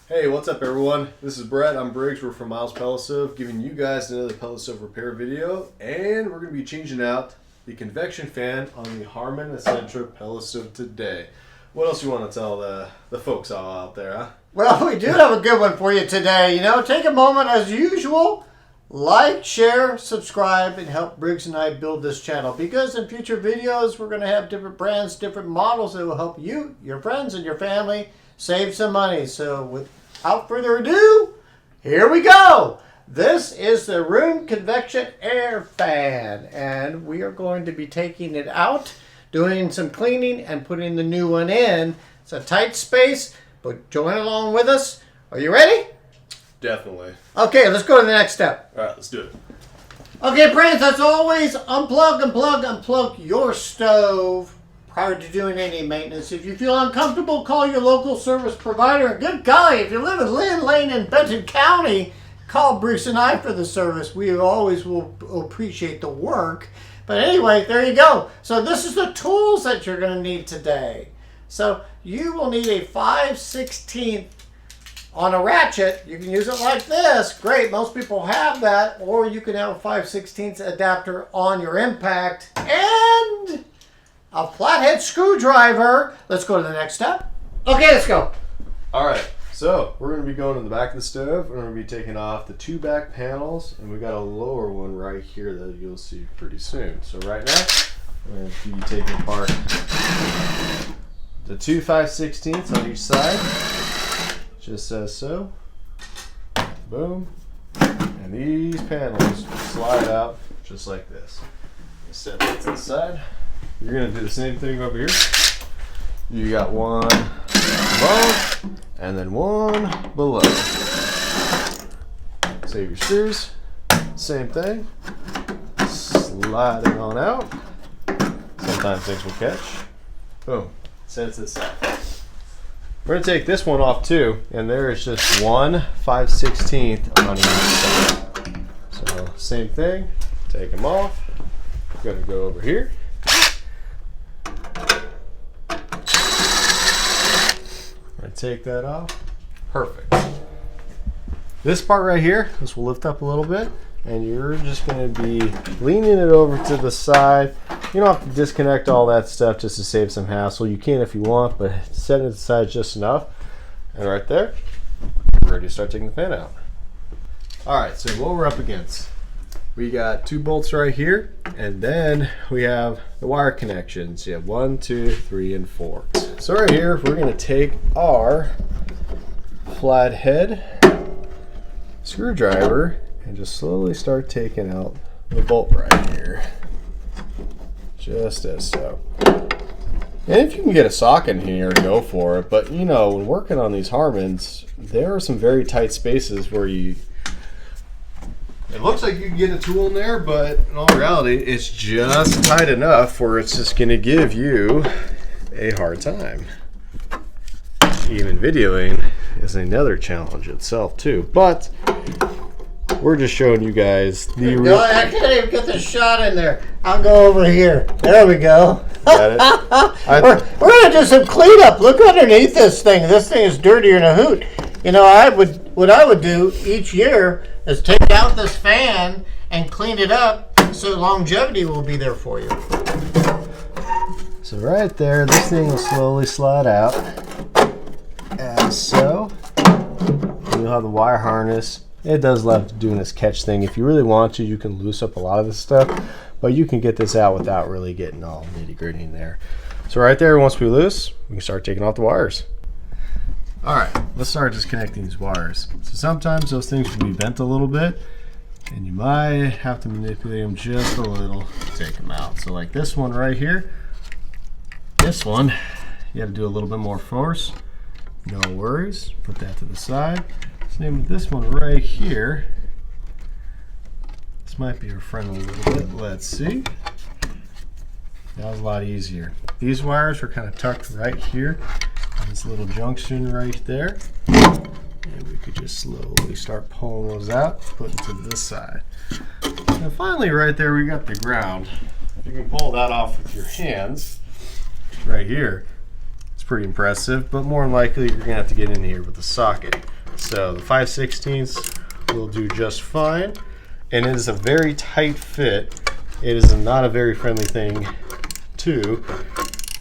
Hey, what's up everyone? This is Brett, I'm Briggs, we're from Miles Pellet Stove, giving you guys another pellet stove repair video, and we're going to be changing out the convection fan on the Harman Accentra Pellet Stove today. What else you want to tell the folks all out there, huh? Well, we do have a good one for you today. Take a moment as usual, like, share, subscribe, and help Briggs and I build this channel, because in future videos we're going to have different brands, different models that will help you, your friends, and your family save some money. So without further ado, here we go. This is the room convection air fan, and we are going to be taking it out, doing some cleaning, and putting the new one in. It's a tight space, but join along with us. Are you ready? Definitely. Okay, let's go to the next step. Alright, let's do it. Okay, friends, as always, unplug your stove prior to doing any maintenance. If you feel uncomfortable, call your local service provider. And good golly, if you live in Lynn Lane in Benton County, call Briggs and I for the service. We always will appreciate the work. But anyway, there you go. So this is the tools that you're going to need today. So you will need a 5/16 on a ratchet. You can use it like this. Great, most people have that. Or you can have a 5/16 adapter on your impact. And a flathead screwdriver. Let's go to the next step. Okay, let's go. Alright, so we're going to be going in the back of the stove. We're going to be taking off the two back panels, and we got a lower one right here that you'll see pretty soon. So right now, we're going to be taking apart the two 5/16 on each side, just as so. Boom. And these panels slide out just like this. Step that to the side. You're going to do the same thing over here. You got one above and then one below. Save your screws. Same thing. Slide it on out. Sometimes things will catch. Boom. Set it to the side. We're going to take this one off too, and there is just one 5/16 on each side. So same thing. Take them off. We're going to go over here. Take that off. Perfect. This part right here, this will lift up a little bit, and you're just going to be leaning it over to the side. You don't have to disconnect all that stuff just to save some hassle. You can if you want, but setting it aside just enough. And right there, we're ready to start taking the fan out. Alright, so what we're up against, we got two bolts right here, and then we have the wire connections. You have 1, 2, 3, and 4. So right here, we're going to take our flathead screwdriver and just slowly start taking out the bolt right here. Just as so. And if you can get a socket in here, go for it. But when working on these Harmans, there are some very tight spaces where it looks like you can get a tool in there, but in all reality, it's just tight enough where it's just going to give you a hard time. Even videoing is another challenge itself too, but we're just showing you guys the No, I can't even get the shot in there. I'll go over here. There we go. Got it? We're gonna do some cleanup. Look underneath this thing. This thing is dirtier than a hoot. What I would do each year is take out this fan and clean it up, so longevity will be there for you. So right there, this thing will slowly slide out, as so. You'll have the wire harness. It does love doing this catch thing. If you really want to, you can loose up a lot of this stuff, but you can get this out without really getting all nitty gritty in there. So right there, once we loose, we can start taking off the wires. All right, let's start disconnecting these wires. So sometimes those things will be bent a little bit, and you might have to manipulate them just a little to take them out. So like this one right here, this one, you have to do a little bit more force. No worries, put that to the side. Same with this one right here. This might be our friend a little bit. Let's see. That was a lot easier. These wires are kind of tucked right here on this little junction right there. And we could just slowly start pulling those out, putting to this side. And finally right there we got the ground. You can pull that off with your hands right here. It's pretty impressive, but more than likely you're gonna have to get in here with the socket. So the 5/16 will do just fine. And it is a very tight fit. It is not a very friendly thing to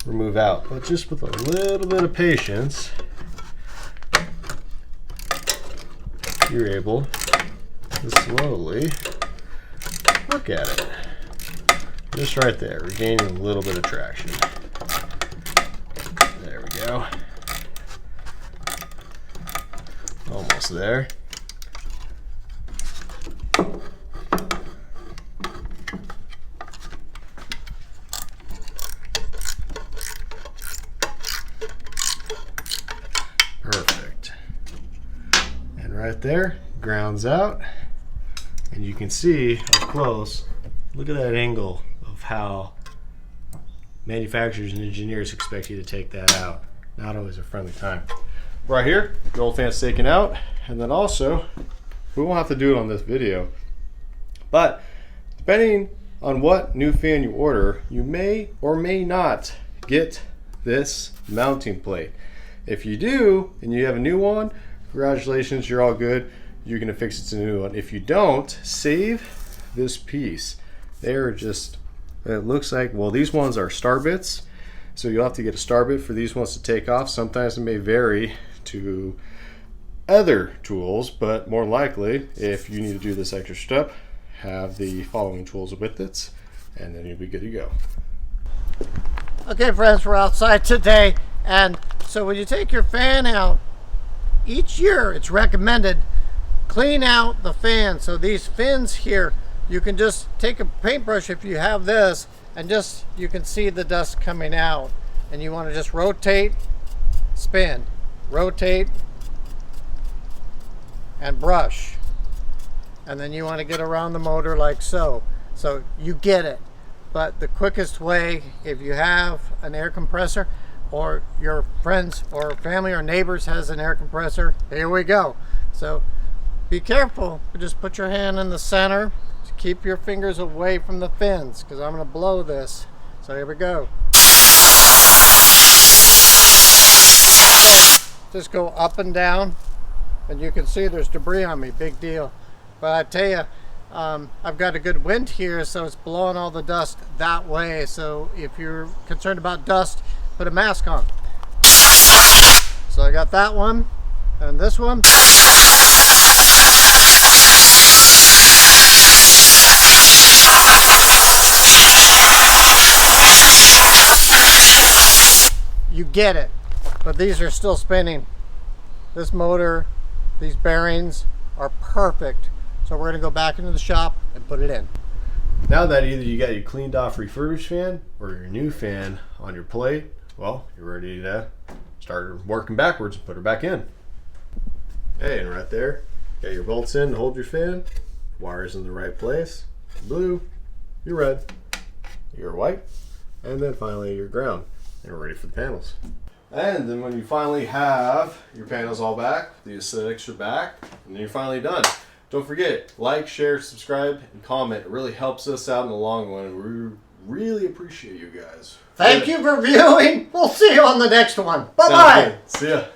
remove out. But just with a little bit of patience, you're able to slowly look at it. Just right there, regaining a little bit of traction. There we go. Almost there. Perfect. And right there, grounds out. And you can see up close, look at that angle of how manufacturers and engineers expect you to take that out. Not always a friendly time. Right here, the old fan's taken out. And then also, we won't have to do it on this video, but depending on what new fan you order, you may or may not get this mounting plate. If you do, and you have a new one, congratulations, you're all good. You're gonna fix it to a new one. If you don't, save this piece. They're just, it looks like, well, these ones are star bits, so you'll have to get a star bit for these ones to take off. Sometimes it may vary to other tools, but more likely, if you need to do this extra step, have the following tools with it, and then you'll be good to go. Okay, friends, we're outside today, and so when you take your fan out, each year it's recommended clean out the fan. So these fins here, you can just take a paintbrush if you have this, and just, you can see the dust coming out, and you want to just rotate, spin, rotate, and brush. And then you want to get around the motor like so. So you get it. But the quickest way, if you have an air compressor, or your friends or family or neighbors has an air compressor, here we go. So be careful. Just put your hand in the center. Keep your fingers away from the fins, because I'm going to blow this. So here we go. Just go up and down, and you can see there's debris on me. Big deal. But I tell you, I've got a good wind here, so it's blowing all the dust that way. So if you're concerned about dust, put a mask on. So I got that one, and this one. You get it, but these are still spinning. This motor, these bearings are perfect. So we're gonna go back into the shop and put it in. Now that either you got your cleaned off refurbished fan or your new fan on your plate, well, you're ready to start working backwards and put her back in. Hey, and right there, got your bolts in to hold your fan, wires in the right place, blue, your red, your white, and then finally your ground. And we're ready for the panels. And then when you finally have your panels all back, the aesthetics are back, and then you're finally done. Don't forget, like, share, subscribe, and comment. It really helps us out in the long run. We really appreciate you guys. Thank you for viewing. We'll see you on the next one. Bye-bye. See ya.